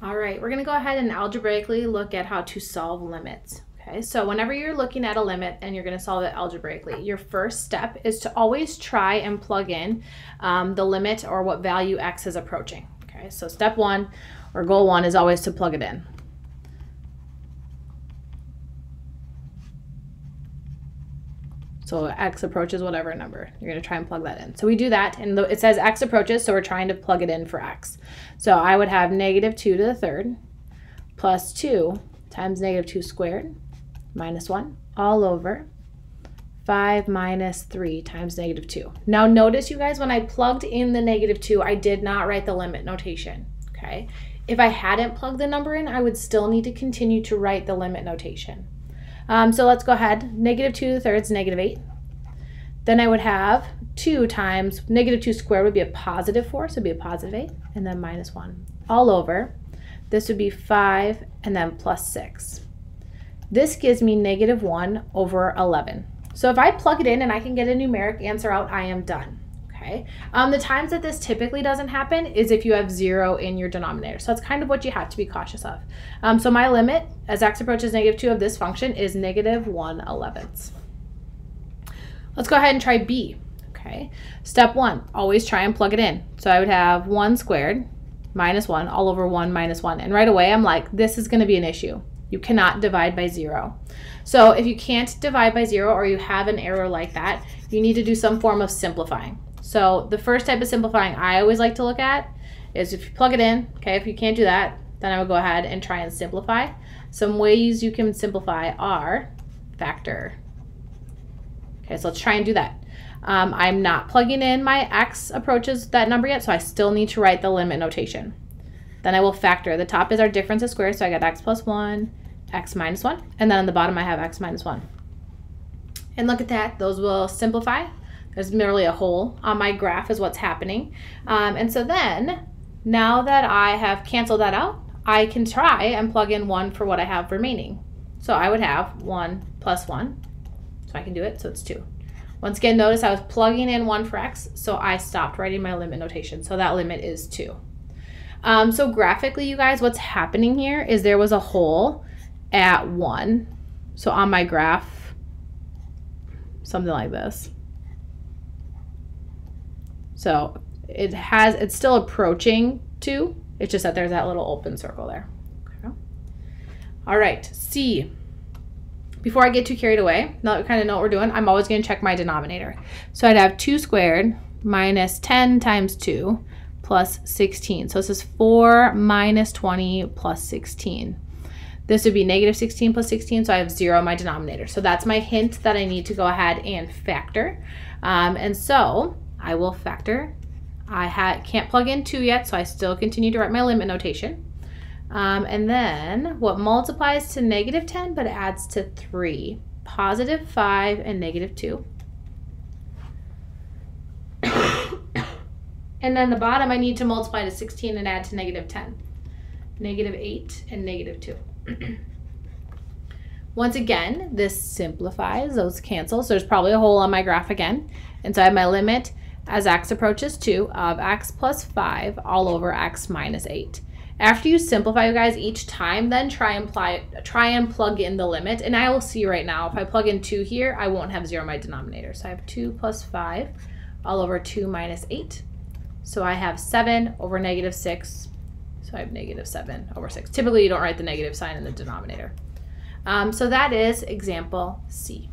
All right, we're going to go ahead and algebraically look at how to solve limits. Okay, so whenever you're looking at a limit and you're going to solve it algebraically, your first step is to always try and plug in the limit or what value x is approaching. Okay, so step one or goal one is always to plug it in. So x approaches whatever number. You're going to try and plug that in. So we do that, and it says x approaches, so we're trying to plug it in for x. So I would have negative 2 to the third plus 2 times negative 2 squared minus 1 all over 5 minus 3 times negative 2. Now notice, you guys, when I plugged in the negative 2, I did not write the limit notation. Okay? If I hadn't plugged the number in, I would still need to continue to write the limit notation. So let's go ahead. Negative 2 to the third is negative 8. Then I would have 2 times negative 2 squared would be a positive 4, so it would be a positive 8, and then minus 1 all over. This would be 5 and then plus 6. This gives me negative 1 over 11. So if I plug it in and I can get a numeric answer out, I am done. Okay. The times that this typically doesn't happen is if you have 0 in your denominator. So that's kind of what you have to be cautious of. So my limit as x approaches negative 2 of this function is negative 1/11. Let's go ahead and try b. Okay. Step 1, always try and plug it in. So I would have 1 squared minus 1 all over 1 minus 1. And right away I'm like, this is going to be an issue. You cannot divide by 0. So if you can't divide by 0 or you have an error like that, you need to do some form of simplifying. So the first type of simplifying I always like to look at is if you plug it in, okay, if you can't do that, then I would go ahead and try and simplify. Some ways you can simplify are factor. Okay, so let's try and do that. I'm not plugging in my x approaches that number yet, so I still need to write the limit notation. Then I will factor. The top is our difference of squares, so I got x plus 1, x minus 1, and then on the bottom I have x minus 1. And look at that, those will simplify. There's merely a hole on my graph is what's happening. And so then, now that I have canceled that out, I can try and plug in 1 for what I have remaining. So I would have 1 plus 1. So I can do it, so it's 2. Once again, notice I was plugging in 1 for x, so I stopped writing my limit notation. So that limit is 2. So graphically, you guys, what's happening here is there was a hole at 1. So on my graph, something like this. So it's still approaching 2. It's just that there's that little open circle there. Okay. All right, C. Before I get too carried away, now that we kind of know what we're doing, I'm always going to check my denominator. So I'd have 2 squared minus 10 times 2 plus 16. So this is 4 minus 20 plus 16. This would be negative 16 plus 16, so I have 0 in my denominator. So that's my hint that I need to go ahead and factor. And so I will factor. I can't plug in 2 yet, so I still continue to write my limit notation. And then what multiplies to negative 10 but adds to 3? Positive 5 and negative 2. And then the bottom I need to multiply to 16 and add to negative 10. Negative 8 and negative 2. Once again, this simplifies, those cancel, so there's probably a hole on my graph again. And so I have my limit as x approaches 2 of x plus 5 all over x minus 8. After you simplify, you guys, each time, then try and plug in the limit. And I will see right now, if I plug in 2 here, I won't have 0 in my denominator. So I have 2 plus 5 all over 2 minus 8. So I have 7 over negative 6. So I have negative 7 over 6. Typically, you don't write the negative sign in the denominator. So that is example C.